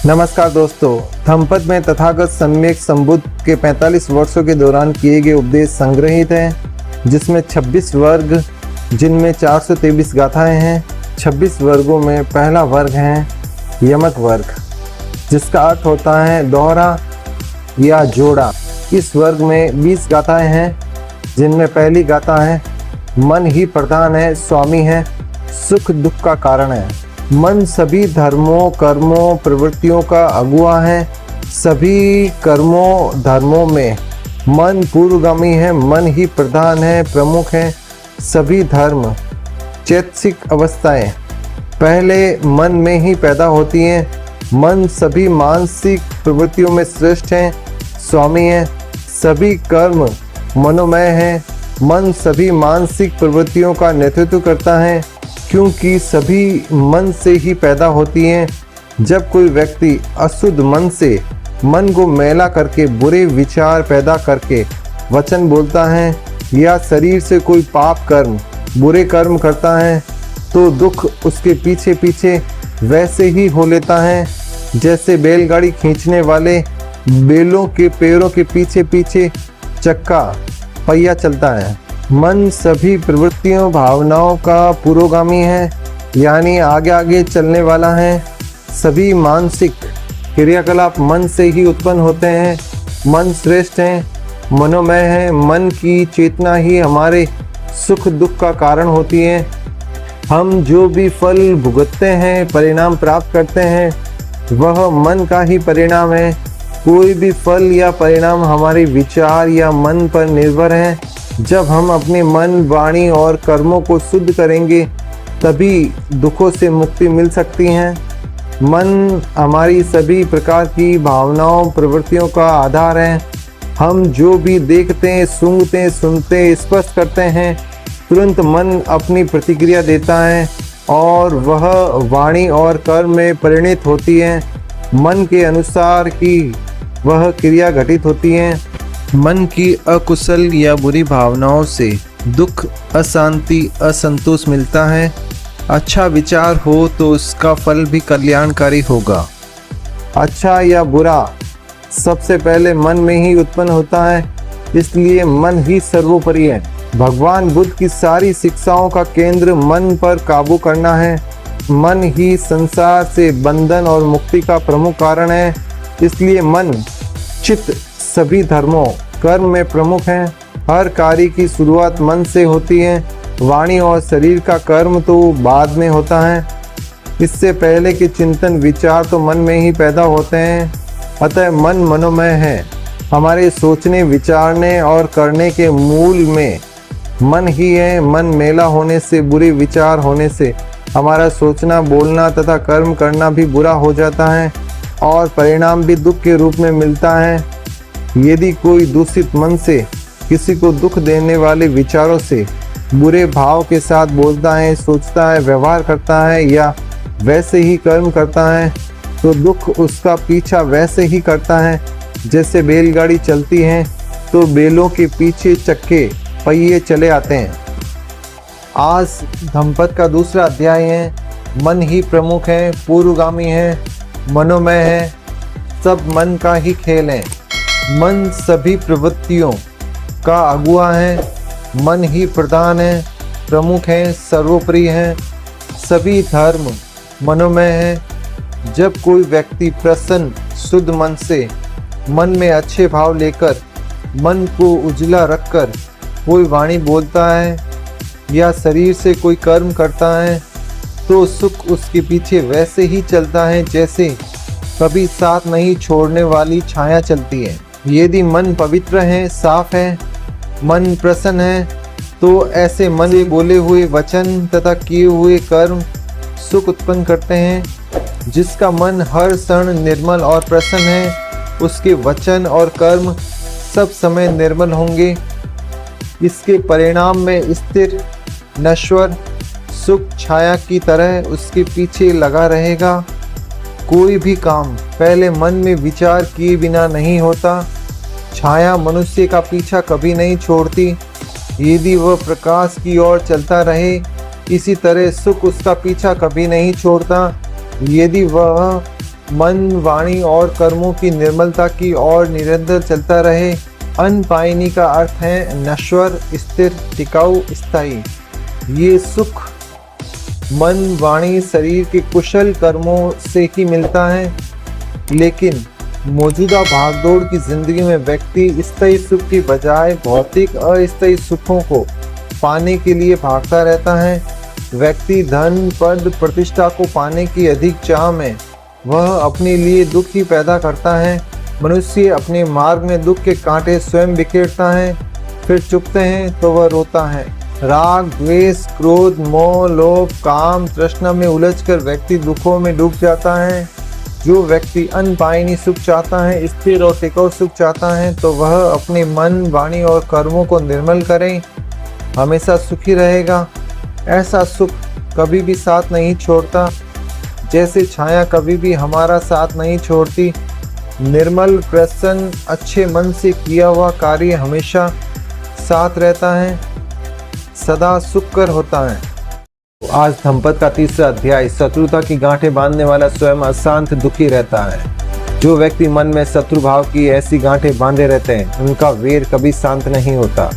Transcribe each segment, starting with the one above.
नमस्कार दोस्तों, धम्पद में तथागत सम्यक संबुद्ध के 45 वर्षों के दौरान किए गए उपदेश संग्रहित हैं, जिसमें 26 वर्ग, जिनमें 423 गाथाएं हैं। 26 वर्गों में पहला वर्ग है यमक वर्ग, जिसका अर्थ होता है दोहरा या जोड़ा। इस वर्ग में 20 गाथाएं हैं, जिनमें पहली गाथा है मन ही प्रधान है, स्वामी है, सुख दुख का कारण है। मन सभी धर्मों, कर्मों, प्रवृत्तियों का अगुआ है। सभी कर्मों, धर्मों में मन पूर्वगामी है, मन ही प्रधान है, प्रमुख है। सभी धर्म, चैतसिक अवस्थाएं पहले मन में ही पैदा होती हैं। मन सभी मानसिक प्रवृत्तियों में श्रेष्ठ है, स्वामी है। सभी कर्म मनोमय है। मन सभी मानसिक प्रवृत्तियों का नेतृत्व करता है, क्योंकि सभी मन से ही पैदा होती हैं। जब कोई व्यक्ति अशुद्ध मन से मन को मैला करके बुरे विचार पैदा करके वचन बोलता है या शरीर से कोई पाप कर्म, बुरे कर्म करता है, तो दुख उसके पीछे पीछे वैसे ही हो लेता है जैसे बैलगाड़ी खींचने वाले बैलों के पैरों के पीछे पीछे चक्का पहिया चलता है। मन सभी प्रवृत्तियों, भावनाओं का पुरोगामी है, यानी आगे आगे चलने वाला है। सभी मानसिक क्रियाकलाप मन से ही उत्पन्न होते हैं। मन श्रेष्ठ है, मनोमय है। मन की चेतना ही हमारे सुख दुख का कारण होती है। हम जो भी फल भुगतते हैं, परिणाम प्राप्त करते हैं, वह मन का ही परिणाम है। कोई भी फल या परिणाम हमारे विचार या मन पर निर्भर है। जब हम अपने मन, वाणी और कर्मों को शुद्ध करेंगे, तभी दुखों से मुक्ति मिल सकती है। मन हमारी सभी प्रकार की भावनाओं, प्रवृत्तियों का आधार है। हम जो भी देखते, सूंघते, सुनते, स्पर्श करते हैं, तुरंत मन अपनी प्रतिक्रिया देता है और वह वाणी और कर्म में परिणित होती है। मन के अनुसार ही वह क्रिया घटित होती है। मन की अकुशल या बुरी भावनाओं से दुख, अशांति, असंतोष मिलता है। अच्छा विचार हो तो उसका फल भी कल्याणकारी होगा। अच्छा या बुरा सबसे पहले मन में ही उत्पन्न होता है, इसलिए मन ही सर्वोपरि है। भगवान बुद्ध की सारी शिक्षाओं का केंद्र मन पर काबू करना है। मन ही संसार से बंधन और मुक्ति का प्रमुख कारण है, इसलिए मन, चित्त सभी धर्मों, कर्म में प्रमुख है। हर कार्य की शुरुआत मन से होती है। वाणी और शरीर का कर्म तो बाद में होता है। इससे पहले के चिंतन, विचार तो मन में ही पैदा होते हैं। अतः मन मनोमय है। हमारे सोचने, विचारने और करने के मूल में मन ही है। मन मेला होने से, बुरे विचार होने से हमारा सोचना, बोलना तथा कर्म करना भी बुरा हो जाता है और परिणाम भी दुख के रूप में मिलता है। यदि कोई दूषित मन से किसी को दुख देने वाले विचारों से, बुरे भाव के साथ बोलता है, सोचता है, व्यवहार करता है या वैसे ही कर्म करता है, तो दुख उसका पीछा वैसे ही करता है जैसे बैलगाड़ी चलती है तो बैलों के पीछे चक्के, पहिए चले आते हैं। आज धम्पद का दूसरा अध्याय है। मन ही प्रमुख है, पूर्वगामी है, मनोमय है, सब मन का ही खेल है। मन सभी प्रवृत्तियों का अगुआ है। मन ही प्रधान है, प्रमुख है, सर्वोपरि है। सभी धर्म मनोमय है। जब कोई व्यक्ति प्रसन्न, शुद्ध मन से, मन में अच्छे भाव लेकर, मन को उजला रखकर कोई वाणी बोलता है या शरीर से कोई कर्म करता है, तो सुख उसके पीछे वैसे ही चलता है जैसे कभी साथ नहीं छोड़ने वाली छाया चलती है। यदि मन पवित्र है, साफ है, मन प्रसन्न है, तो ऐसे मन से बोले हुए वचन तथा किए हुए कर्म सुख उत्पन्न करते हैं। जिसका मन हर क्षण निर्मल और प्रसन्न है, उसके वचन और कर्म सब समय निर्मल होंगे। इसके परिणाम में स्थिर, नश्वर सुख छाया की तरह उसके पीछे लगा रहेगा। कोई भी काम पहले मन में विचार किए बिना नहीं होता। छाया मनुष्य का पीछा कभी नहीं छोड़ती। यदि वह प्रकाश की ओर चलता रहे, इसी तरह सुख उसका पीछा कभी नहीं छोड़ता। यदि वह मन, वाणी और कर्मों की निर्मलता की ओर निरंतर चलता रहे। अनपायनी का अर्थ है नश्वर, स्थिर, टिकाऊ, स्थायी। ये सुख मन, वाणी, शरीर के कुशल कर्मों से ही मिलता है, लेकिन मौजूदा भागदौड़ की जिंदगी में व्यक्ति स्थायी सुख की बजाय भौतिक अस्थायी सुखों को पाने के लिए भागता रहता है। व्यक्ति धन, पद, प्रतिष्ठा को पाने की अधिक चाह में वह अपने लिए दुख ही पैदा करता है। मनुष्य अपने मार्ग में दुख के कांटे स्वयं बिखेरता है, फिर चुभते हैं तो वह रोता है। राग, द्वेष, क्रोध, मोह, लोभ, काम, तृष्णा में उलझकर व्यक्ति दुखों में डूब जाता है। जो व्यक्ति अनपायनी सुख चाहता है, स्थिर और टिकाऊ सुख चाहता है, तो वह अपने मन, वाणी और कर्मों को निर्मल करे, हमेशा सुखी रहेगा। ऐसा सुख कभी भी साथ नहीं छोड़ता, जैसे छाया कभी भी हमारा साथ नहीं छोड़ती। निर्मल, प्रसन्न, अच्छे मन से किया हुआ कार्य हमेशा साथ रहता है, सदा सुखकर होता है। आज धम्पद का तीसरा अध्याय, शत्रुता की गांठें बांधने वाला स्वयं अशांत दुखी रहता है। जो व्यक्ति मन में शत्रु भाव की ऐसी गांठें बांधे रहते हैं, उनका वेर कभी शांत नहीं होता।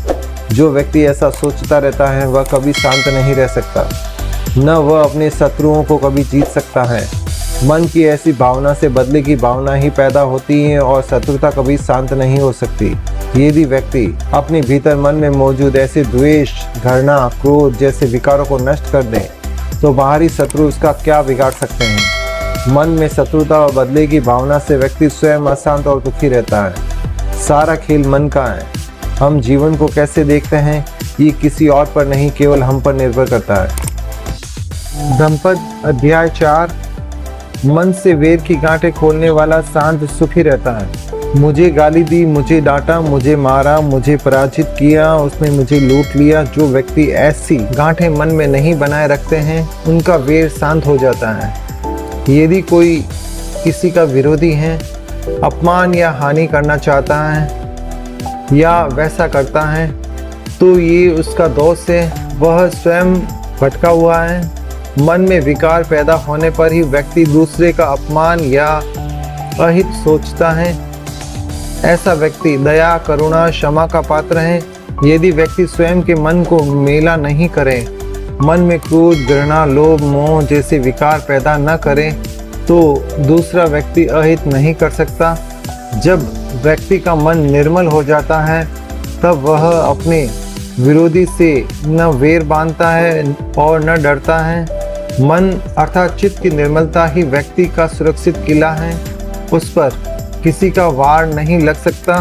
जो व्यक्ति ऐसा सोचता रहता है, वह कभी शांत नहीं रह सकता, न वह अपने शत्रुओं को कभी जीत सकता है। मन की ऐसी भावना से बदले की भावना ही पैदा होती है और शत्रुता कभी शांत नहीं हो सकती। यदि व्यक्ति अपने भीतर मन में मौजूद ऐसे द्वेष, घृणा, क्रोध जैसे विकारों को नष्ट कर दे, तो बाहरी शत्रु उसका क्या बिगाड़ सकते हैं। मन में शत्रुता और बदले की भावना से व्यक्ति स्वयं अशांत और दुखी रहता है। सारा खेल मन का है। हम जीवन को कैसे देखते हैं, ये किसी और पर नहीं, केवल हम पर निर्भर करता है। धम्पद अध्याय 4, मन से वेर की गांठें खोलने वाला शांत सुखी रहता है। मुझे गाली दी, मुझे डांटा, मुझे मारा, मुझे पराजित किया, उसने मुझे लूट लिया। जो व्यक्ति ऐसी गांठें मन में नहीं बनाए रखते हैं, उनका वेर शांत हो जाता है। यदि कोई किसी का विरोधी है, अपमान या हानि करना चाहता है या वैसा करता है, तो ये उसका दोष है, वह स्वयं भटका हुआ है। मन में विकार पैदा होने पर ही व्यक्ति दूसरे का अपमान या अहित सोचता है। ऐसा व्यक्ति दया, करुणा, क्षमा का पात्र है। यदि व्यक्ति स्वयं के मन को मेला नहीं करे, मन में क्रोध, घृणा, लोभ, मोह जैसे विकार पैदा न करे, तो दूसरा व्यक्ति अहित नहीं कर सकता। जब व्यक्ति का मन निर्मल हो जाता है, तब वह अपने विरोधी से न वेर बांधता है और न डरता है। मन अर्थात चित्त की निर्मलता ही व्यक्ति का सुरक्षित किला है। उस पर किसी का वार नहीं लग सकता।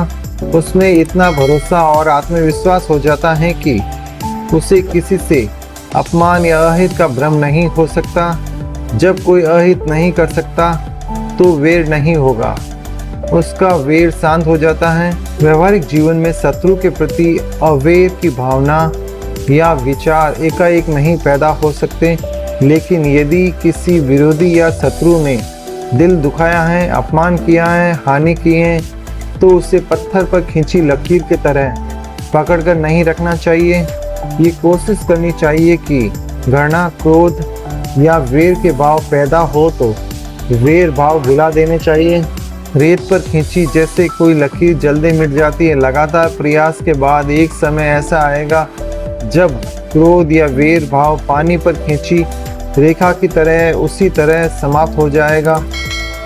उसमें इतना भरोसा और आत्मविश्वास हो जाता है कि उसे किसी से अपमान या अहित का भ्रम नहीं हो सकता। जब कोई अहित नहीं कर सकता, तो वेर नहीं होगा, उसका वेर शांत हो जाता है। व्यवहारिक जीवन में शत्रु के प्रति अवेर की भावना या विचार एकाएक नहीं पैदा हो सकते, लेकिन यदि किसी विरोधी या शत्रु ने दिल दुखाया है, अपमान किया है, हानि की है, तो उसे पत्थर पर खींची लकीर की तरह पकड़कर नहीं रखना चाहिए। ये कोशिश करनी चाहिए कि घृणा, क्रोध या वेर के भाव पैदा हो तो वेर भाव भुला देने चाहिए। रेत पर खींची जैसे कोई लकीर जल्दी मिट जाती है। लगातार प्रयास के बाद एक समय ऐसा आएगा जब क्रोध या वेर भाव पानी पर खींची रेखा की तरह उसी तरह समाप्त हो जाएगा।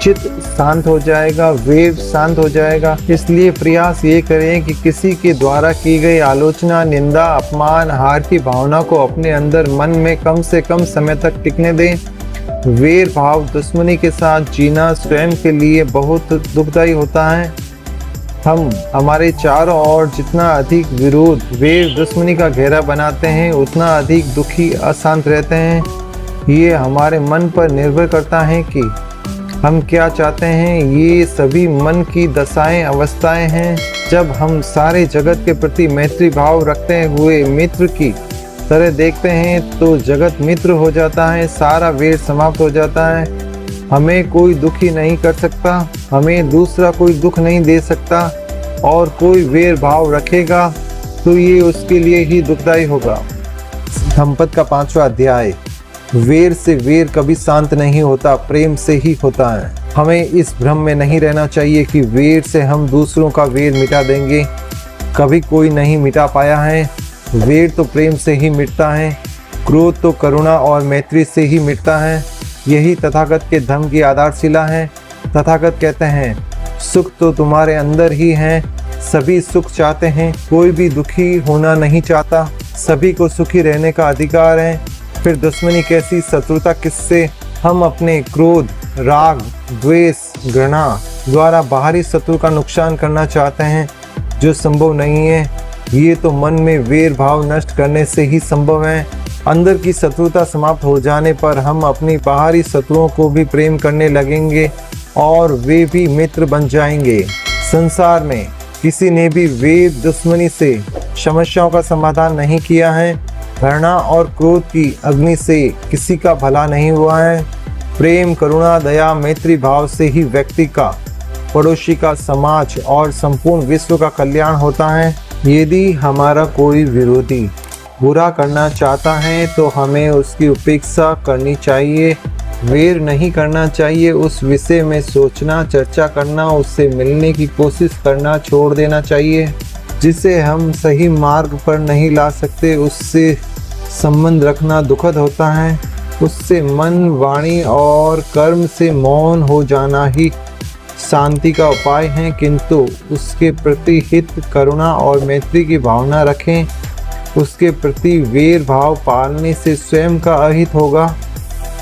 चित्त शांत हो जाएगा, वेर शांत हो जाएगा। इसलिए प्रयास ये करें कि किसी के द्वारा की गई आलोचना, निंदा, अपमान, हार की भावना को अपने अंदर मन में कम से कम समय तक टिकने दें। वेर भाव, दुश्मनी के साथ जीना स्वयं के लिए बहुत दुखदायी होता है। हम हमारे चारों ओर जितना अधिक विरोध, वेर, दुश्मनी का घेरा बनाते हैं, उतना अधिक दुखी, अशांत रहते हैं। ये हमारे मन पर निर्भर करता है कि हम क्या चाहते हैं। ये सभी मन की दशाएं, अवस्थाएं हैं। जब हम सारे जगत के प्रति मैत्री भाव रखते हुए मित्र की तरह देखते हैं, तो जगत मित्र हो जाता है, सारा वेर समाप्त हो जाता है। हमें कोई दुखी नहीं कर सकता, हमें दूसरा कोई दुख नहीं दे सकता, और कोई वेर भाव रखेगा तो ये उसके लिए ही दुखदायी होगा। धम्पद का 5वां अध्याय, वेर से वेर कभी शांत नहीं होता, प्रेम से ही होता है। हमें इस भ्रम में नहीं रहना चाहिए कि वेर से हम दूसरों का वेर मिटा देंगे। कभी कोई नहीं मिटा पाया है। वेर तो प्रेम से ही मिटता है, क्रोध तो करुणा और मैत्री से ही मिटता है। यही तथागत के धर्म की आधारशिला है। तथागत कहते हैं, सुख तो तुम्हारे अंदर ही है। सभी सुख चाहते हैं, कोई भी दुखी होना नहीं चाहता। सभी को सुखी रहने का अधिकार है। फिर दुश्मनी कैसी, शत्रुता किससे? हम अपने क्रोध, राग, द्वेष, घृणा द्वारा बाहरी शत्रु का नुकसान करना चाहते हैं, जो संभव नहीं है। ये तो मन में वेर भाव नष्ट करने से ही संभव है। अंदर की शत्रुता समाप्त हो जाने पर हम अपनी बाहरी शत्रुओं को भी प्रेम करने लगेंगे और वे भी मित्र बन जाएंगे। संसार में किसी ने भी वेर दुश्मनी से समस्याओं का समाधान नहीं किया है। घृणा और क्रोध की अग्नि से किसी का भला नहीं हुआ है। प्रेम, करुणा, दया, मैत्री भाव से ही व्यक्ति का, पड़ोसी का, समाज और संपूर्ण विश्व का कल्याण होता है। यदि हमारा कोई विरोधी बुरा करना चाहता है तो हमें उसकी उपेक्षा करनी चाहिए। वेर नहीं करना चाहिए। उस विषय में सोचना, चर्चा करना, उससे मिलने की कोशिश करना छोड़ देना चाहिए। जिसे हम सही मार्ग पर नहीं ला सकते, उससे संबंध रखना दुखद होता है। उससे मन, वाणी और कर्म से मौन हो जाना ही शांति का उपाय है। किंतु उसके प्रति हित, करुणा और मैत्री की भावना रखें। उसके प्रति वेर भाव पालने से स्वयं का अहित होगा,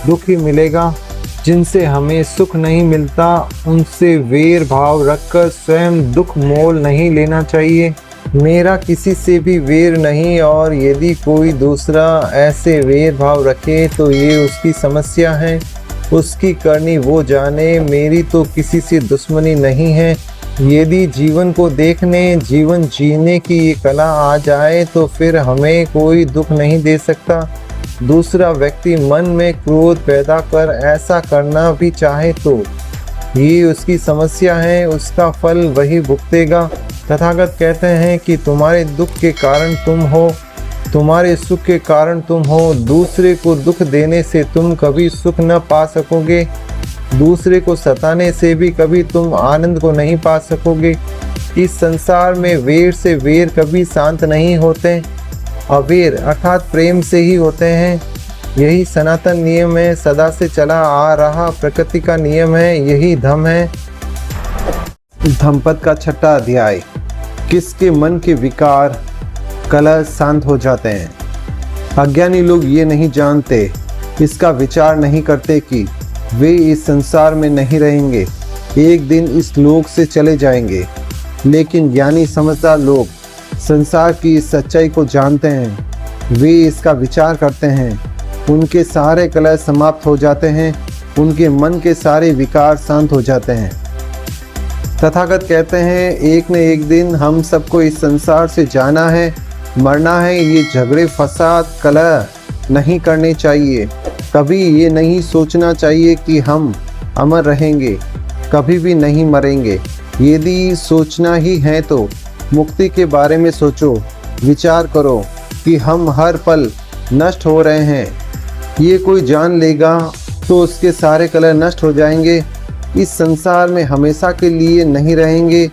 दुख ही मिलेगा। जिनसे हमें सुख नहीं मिलता, उनसे वेर भाव रखकर स्वयं दुख मोल नहीं लेना चाहिए। मेरा किसी से भी वेर नहीं, और यदि कोई दूसरा ऐसे वेर भाव रखे तो ये उसकी समस्या है, उसकी करनी वो जाने। मेरी तो किसी से दुश्मनी नहीं है। यदि जीवन को देखने, जीवन जीने की ये कला आ जाए तो फिर हमें कोई दुख नहीं दे सकता। दूसरा व्यक्ति मन में क्रोध पैदा कर ऐसा करना भी चाहे तो ये उसकी समस्या है, उसका फल वही भुगतेगा। तथागत कहते हैं कि तुम्हारे दुख के कारण तुम हो, तुम्हारे सुख के कारण तुम हो। दूसरे को दुख देने से तुम कभी सुख न पा सकोगे। दूसरे को सताने से भी कभी तुम आनंद को नहीं पा सकोगे। इस संसार में वेर से वेर कभी शांत नहीं होते। अवेर अर्थात प्रेम से ही होते हैं। यही सनातन नियम है, सदा से चला आ रहा प्रकृति का नियम है। यही धम्म है। धम्मपद का 6वां अध्याय। किसके मन के विकार, कलह शांत हो जाते हैं? अज्ञानी लोग ये नहीं जानते, इसका विचार नहीं करते कि वे इस संसार में नहीं रहेंगे, एक दिन इस लोक से चले जाएंगे। लेकिन ज्ञानी समझदार लोग संसार की इस सच्चाई को जानते हैं। वे इसका विचार करते हैं। उनके सारे कलह समाप्त हो जाते हैं। उनके मन के सारे विकार शांत हो जाते हैं। तथागत कहते हैं, एक न एक दिन हम सबको इस संसार से जाना है, मरना है। ये झगड़े, फसाद, कलह नहीं करने चाहिए। कभी ये नहीं सोचना चाहिए कि हम अमर रहेंगे, कभी भी नहीं मरेंगे। यदि सोचना ही है तो मुक्ति के बारे में सोचो। विचार करो कि हम हर पल नष्ट हो रहे हैं। ये कोई जान लेगा तो उसके सारे कलह नष्ट हो जाएंगे। इस संसार में हमेशा के लिए नहीं रहेंगे।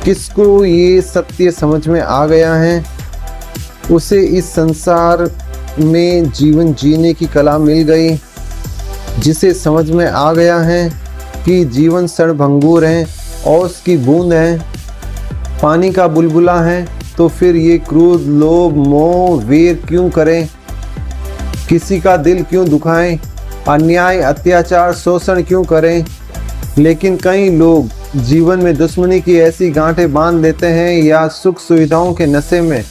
किसको ये सत्य समझ में आ गया है, उसे इस संसार में जीवन जीने की कला मिल गई। जिसे समझ में आ गया है कि जीवन क्षणभंगुर है और उसकी बूंद है, पानी का बुलबुला है, तो फिर ये क्रोध, लोभ, मोह, वेर क्यों करें? किसी का दिल क्यों दुखाएं? अन्याय, अत्याचार, शोषण क्यों करें? लेकिन कई लोग जीवन में दुश्मनी की ऐसी गांठें बांध लेते हैं या सुख सुविधाओं के नशे में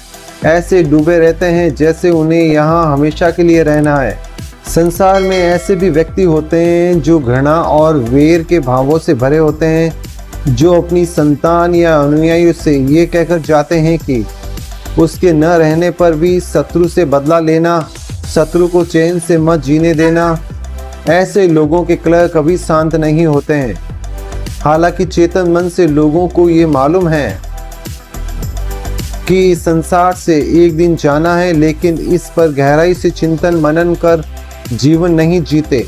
ऐसे डूबे रहते हैं जैसे उन्हें यहाँ हमेशा के लिए रहना है। संसार में ऐसे भी व्यक्ति होते हैं जो घृणा और वेर के भावों से भरे होते हैं, जो अपनी संतान या अनुयायियों से ये कहकर जाते हैं कि उसके न रहने पर भी शत्रु से बदला लेना, शत्रु को चैन से मत जीने देना। ऐसे लोगों के कलह कभी शांत नहीं होते हैं। हालांकि चेतन मन से लोगों को ये मालूम है कि इस संसार से एक दिन जाना है, लेकिन इस पर गहराई से चिंतन मनन कर जीवन नहीं जीते।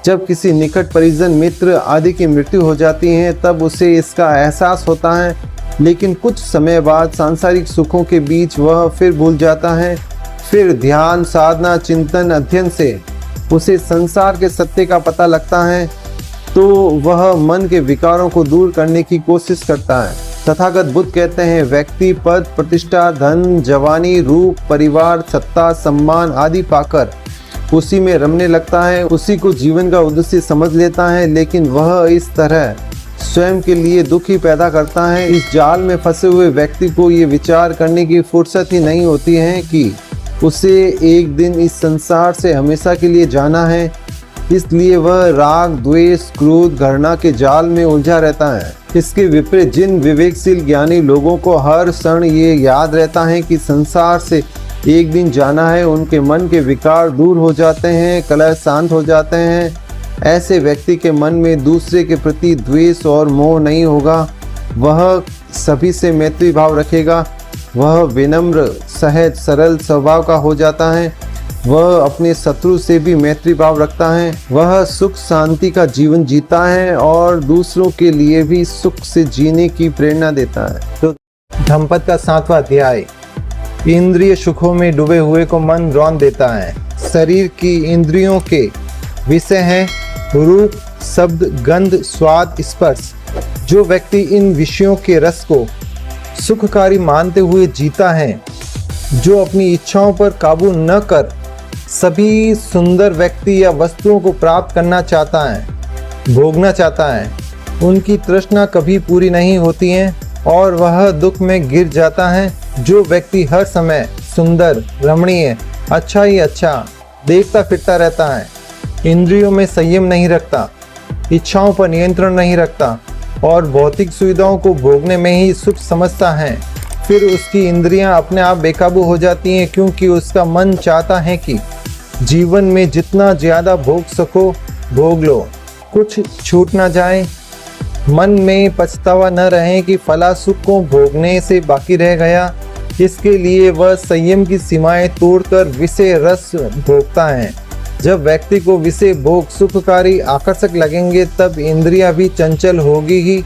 जब किसी निकट परिजन, मित्र आदि की मृत्यु हो जाती है तब उसे इसका एहसास होता है, लेकिन कुछ समय बाद सांसारिक सुखों के बीच वह फिर भूल जाता है। फिर ध्यान, साधना, चिंतन, अध्ययन से उसे संसार के सत्य का पता लगता है, तो वह मन के विकारों को दूर करने की कोशिश करता है। तथागत बुद्ध कहते हैं, व्यक्ति पद, प्रतिष्ठा, धन, जवानी, रूप, परिवार, सत्ता, सम्मान आदि पाकर उसी में रमने लगता है, उसी को जीवन का उद्देश्य समझ लेता है, लेकिन वह इस तरह स्वयं के लिए दुख ही पैदा करता है। इस जाल में फंसे हुए व्यक्ति को ये विचार करने की फुर्सत ही नहीं होती है कि उसे एक दिन इस संसार से हमेशा के लिए जाना है। इसलिए वह राग, द्वेष, क्रोध, घृणा के जाल में उलझा रहता है। इसके विपरीत जिन विवेकशील ज्ञानी लोगों को हर क्षण ये याद रहता है कि संसार से एक दिन जाना है, उनके मन के विकार दूर हो जाते हैं, कलह शांत हो जाते हैं। ऐसे व्यक्ति के मन में दूसरे के प्रति द्वेष और मोह नहीं होगा। वह सभी से मैत्री भाव रखेगा। वह विनम्र, सहज, सरल स्वभाव का हो जाता है। वह अपने शत्रु से भी मैत्री भाव रखता है। वह सुख शांति का जीवन जीता है और दूसरों के लिए भी सुख से जीने की प्रेरणा देता है। तो धम्मपद का 7वां अध्याय, इंद्रिय सुखों में डूबे हुए को मन रौंद देता है। शरीर की इंद्रियों के विषय हैं रूप, शब्द, गंध, स्वाद, स्पर्श। जो व्यक्ति इन विषयों के रस को सुखकारी मानते हुए जीता है, जो अपनी इच्छाओं पर काबू न कर सभी सुंदर व्यक्ति या वस्तुओं को प्राप्त करना चाहता है, भोगना चाहता है, उनकी तृष्णा कभी पूरी नहीं होती है और वह दुख में गिर जाता है। जो व्यक्ति हर समय सुंदर, रमणीय, अच्छा ही अच्छा देखता फिरता रहता है, इंद्रियों में संयम नहीं रखता, इच्छाओं पर नियंत्रण नहीं रखता और भौतिक सुविधाओं को भोगने में ही सुख समझता है, फिर उसकी इंद्रियां अपने आप बेकाबू हो जाती हैं, क्योंकि उसका मन चाहता है कि जीवन में जितना ज़्यादा भोग सको भोग लो, कुछ छूट ना जाए। मन में पछतावा न रहे कि फला सुख को भोगने से बाकी रह गया। इसके लिए वह संयम की सीमाएं तोड़कर विषय रस भोगता है। जब व्यक्ति को विषय भोग सुखकारी, आकर्षक लगेंगे तब इंद्रियां भी चंचल होगी ही,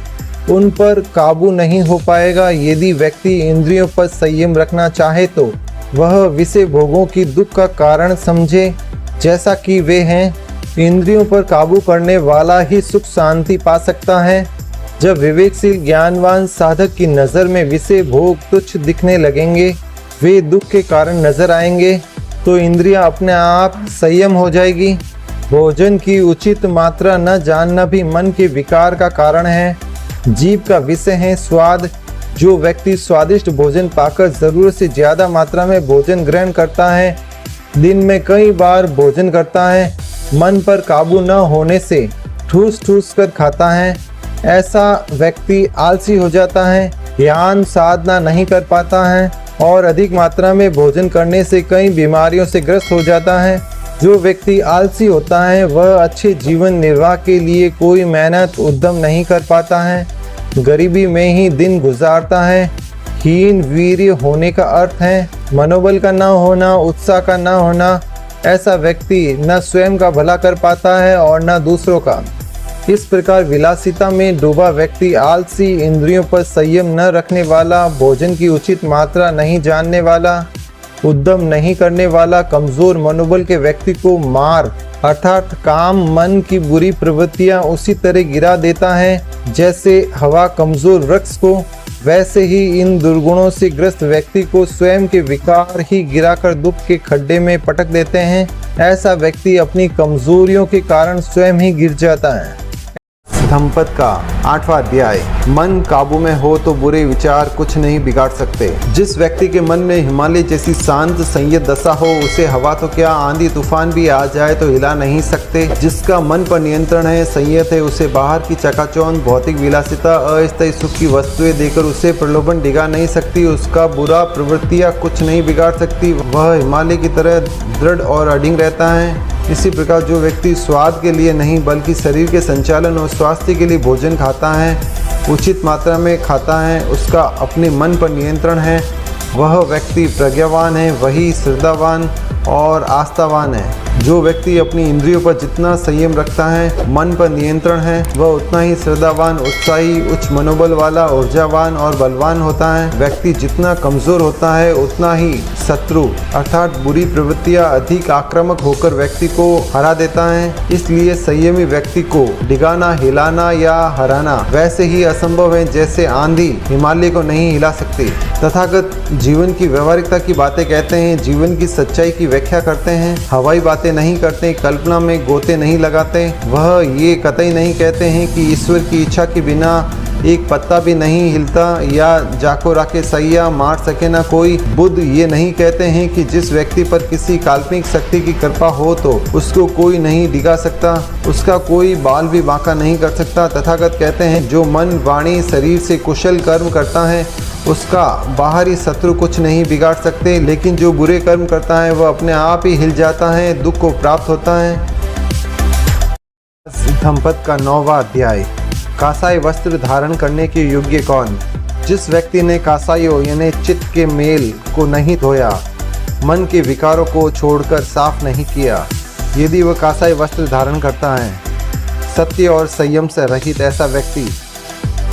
उन पर काबू नहीं हो पाएगा। यदि व्यक्ति इंद्रियों पर संयम रखना चाहे तो वह विषय भोगों की दुख का कारण समझे जैसा कि वे हैं। इंद्रियों पर काबू करने वाला ही सुख शांति पा सकता है। जब विवेकशील ज्ञानवान साधक की नज़र में विषय भोग तुच्छ दिखने लगेंगे, वे दुख के कारण नजर आएंगे, तो इंद्रियां अपने आप संयम हो जाएगी। भोजन की उचित मात्रा न जानना भी मन के विकार का कारण है। जीभ का विषय है स्वाद। जो व्यक्ति स्वादिष्ट भोजन पाकर ज़रूरत से ज़्यादा मात्रा में भोजन ग्रहण करता है, दिन में कई बार भोजन करता है, मन पर काबू न होने से ठूस ठूस कर खाता है, ऐसा व्यक्ति आलसी हो जाता है, ध्यान साधना नहीं कर पाता है और अधिक मात्रा में भोजन करने से कई बीमारियों से ग्रस्त हो जाता है। जो व्यक्ति आलसी होता है वह अच्छे जीवन निर्वाह के लिए कोई मेहनत उद्यम नहीं कर पाता है, गरीबी में ही दिन गुजारता है। हीन वीर्य होने का अर्थ है मनोबल का न होना, उत्साह का न होना। ऐसा व्यक्ति न स्वयं का भला कर पाता है और न दूसरों का। इस प्रकार विलासिता में डूबा व्यक्ति, आलसी, इंद्रियों पर संयम न रखने वाला, भोजन की उचित मात्रा नहीं जानने वाला, उद्यम नहीं करने वाला, कमजोर मनोबल के व्यक्ति को मार अर्थात काम, मन की बुरी प्रवृत्तियां उसी तरह गिरा देता है जैसे हवा कमजोर वृक्ष को। वैसे ही इन दुर्गुणों से ग्रस्त व्यक्ति को स्वयं के विकार ही गिराकर दुख के खड्डे में पटक देते हैं। ऐसा व्यक्ति अपनी कमजोरियों के कारण स्वयं ही गिर जाता है। धम्मपद का 8वां अध्याय, मन काबू में हो तो बुरे विचार कुछ नहीं बिगाड़ सकते। जिस व्यक्ति के मन में हिमालय जैसी शांत संयत दशा हो, उसे हवा तो क्या आंधी तूफान भी आ जाए तो हिला नहीं सकते। जिसका मन पर नियंत्रण है, संयत है, उसे बाहर की चकाचौंध, भौतिक विलासिता, अस्थायी सुख की वस्तुएं देकर उसे प्रलोभन डिगा नहीं सकती। उसका बुरा प्रवृत्तियां कुछ नहीं बिगाड़ सकती। वह हिमालय की तरह दृढ़ और अडिग रहता है। इसी प्रकार जो व्यक्ति स्वाद के लिए नहीं बल्कि शरीर के संचालन और स्वास्थ्य के लिए भोजन खाता है, उचित मात्रा में खाता है, उसका अपने मन पर नियंत्रण है, वह व्यक्ति प्रज्ञावान है, वही श्रद्धावान और आस्थावान है। जो व्यक्ति अपनी इंद्रियों पर जितना संयम रखता है, मन पर नियंत्रण है, वह उतना ही श्रद्धावान, उत्साही, उच्च मनोबल वाला, ऊर्जावान और बलवान होता है। व्यक्ति जितना कमजोर होता है उतना ही शत्रु अर्थात बुरी प्रवृत्तियां अधिक आक्रामक होकर व्यक्ति को हरा देता है। इसलिए संयमी व्यक्ति को डिगाना, हिलाना या हराना वैसे ही असंभव है जैसे आंधी हिमालय को नहीं हिला सकती। तथागत जीवन की व्यवहारिकता की बातें कहते हैं, जीवन की सच्चाई की व्याख्या करते हैं, हवाई बातें नहीं करते, कल्पना में गोते नहीं लगाते। वह ये कतई नहीं कहते हैं कि ईश्वर की इच्छा के बिना एक पत्ता भी नहीं हिलता या जाको राके सैया मार सके ना कोई। बुद्ध ये नहीं कहते हैं कि जिस व्यक्ति पर किसी काल्पनिक शक्ति की कृपा हो तो उसको कोई नहीं डिगा सकता, उसका कोई बाल भी बांका नहीं कर सकता। तथागत कहते हैं जो मन, वाणी, शरीर से कुशल कर्म करता है उसका बाहरी शत्रु कुछ नहीं बिगाड़ सकते, लेकिन जो बुरे कर्म करता है वह अपने आप ही हिल जाता है, दुख को प्राप्त होता है। धम्मपद का 9वां अध्याय। कासाई वस्त्र धारण करने के योग्य कौन? जिस व्यक्ति ने कासाइयों यानी चित्त के मेल को नहीं धोया, मन के विकारों को छोड़कर साफ नहीं किया, यदि वह कासाई वस्त्र धारण करता है, सत्य और संयम से रहित ऐसा व्यक्ति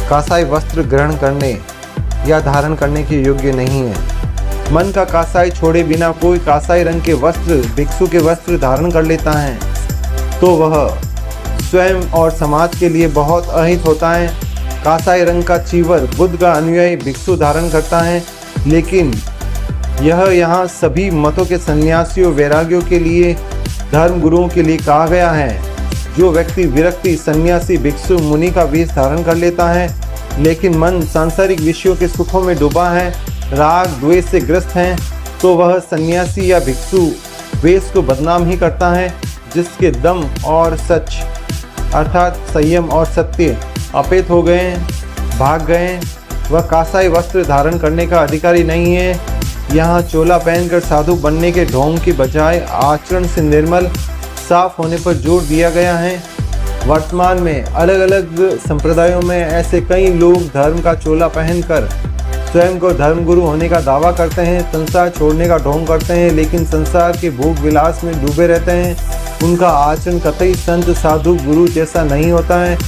कासाई वस्त्र ग्रहण करने या धारण करने के योग्य नहीं है। मन का कासाई छोड़े बिना कोई कासाई रंग के वस्त्र, भिक्षु के वस्त्र धारण कर लेता है तो वह स्वयं और समाज के लिए बहुत अहित होता है। कासाई रंग का चीवर बुद्ध का अनुयायी भिक्षु धारण करता है, लेकिन यह यहाँ सभी मतों के सन्यासियों, वैरागियों के लिए, धर्म गुरुओं के लिए कहा गया है। जो व्यक्ति विरक्ति, सन्यासी, भिक्षु, मुनि का वेश धारण कर लेता है लेकिन मन सांसारिक विषयों के सुखों में डूबा है, राग द्वेष से ग्रस्त है, तो वह सन्यासी या भिक्षु वेश को बदनाम ही करता है। जिसके दम और सच अर्थात संयम और सत्य अपेत हो गए, भाग गए, वह कासाई वस्त्र धारण करने का अधिकारी नहीं है। यहाँ चोला पहनकर साधु बनने के ढोंग की बजाय आचरण से निर्मल, साफ होने पर जोर दिया गया है। वर्तमान में अलग अलग संप्रदायों में ऐसे कई लोग धर्म का चोला पहनकर स्वयं को धर्मगुरु होने का दावा करते हैं, संसार छोड़ने का ढोंग करते हैं, लेकिन संसार के भोग विलास में डूबे रहते हैं। उनका आचरण कतई संत, साधु, गुरु जैसा नहीं होता है।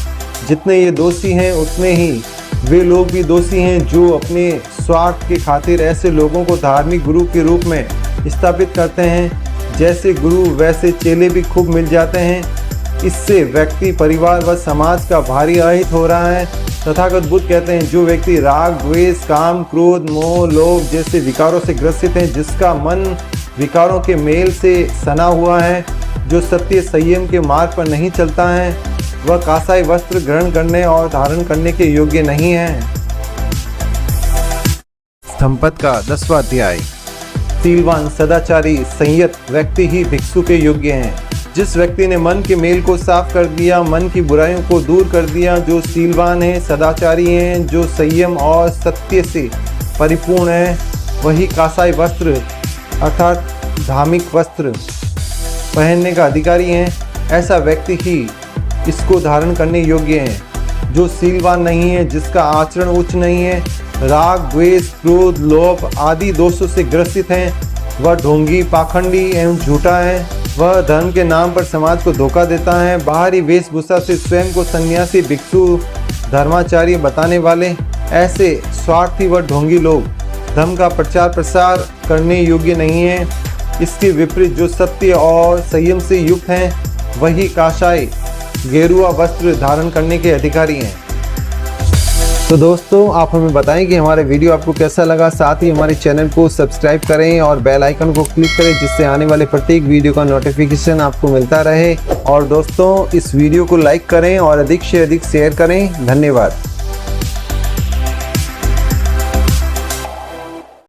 जितने ये दोषी हैं उतने ही वे लोग भी दोषी हैं जो अपने स्वार्थ की खातिर ऐसे लोगों को धार्मिक गुरु के रूप में स्थापित करते हैं। जैसे गुरु वैसे चेले भी खूब मिल जाते हैं। इससे व्यक्ति, परिवार व समाज का भारी अहित हो रहा है। तथागत बुद्ध कहते हैं जो व्यक्ति राग, द्वेष, काम, क्रोध, मोह, लोभ जैसे विकारों से ग्रसित है, जिसका मन विकारों के मेल से सना हुआ है, जो सत्य संयम के मार्ग पर नहीं चलता है, वह कासाई वस्त्र ग्रहण करने और धारण करने के योग्य नहीं है। धम्मपद का 10वां अध्याय। शीलवान, सदाचारी, संयत व्यक्ति ही भिक्षु के योग्य हैं। जिस व्यक्ति ने मन के मेल को साफ कर दिया, मन की बुराइयों को दूर कर दिया, जो शीलवान है, सदाचारी हैं, जो संयम और सत्य से परिपूर्ण है, वही कासाई वस्त्र अर्थात धार्मिक वस्त्र पहनने का अधिकारी है। ऐसा व्यक्ति ही इसको धारण करने योग्य है। जो शीलवान नहीं है, जिसका आचरण उच्च नहीं है, राग, द्वेष, क्रोध, लोभ आदि दोषों से ग्रसित है, वह ढोंगी, पाखंडी एवं झूठा है। वह धर्म के नाम पर समाज को धोखा देता है। बाहरी वेशभूषा से स्वयं को सन्यासी, भिक्षु, धर्माचार्य बताने वाले ऐसे स्वार्थी व ढोंगी लोग धर्म का प्रचार प्रसार करने योग्य नहीं है। इसके विपरीत जो सत्य और संयम से युक्त हैं, वही कासाई गेरुआ वस्त्र धारण करने के अधिकारी हैं। तो दोस्तों, आप हमें बताएं कि हमारे वीडियो आपको कैसा लगा। साथ ही हमारे चैनल को सब्सक्राइब करें और बेल आइकन को क्लिक करें, जिससे आने वाले प्रत्येक वीडियो का नोटिफिकेशन आपको मिलता रहे। और दोस्तों, इस वीडियो को लाइक करें और अधिक से अधिक शेयर करें। धन्यवाद।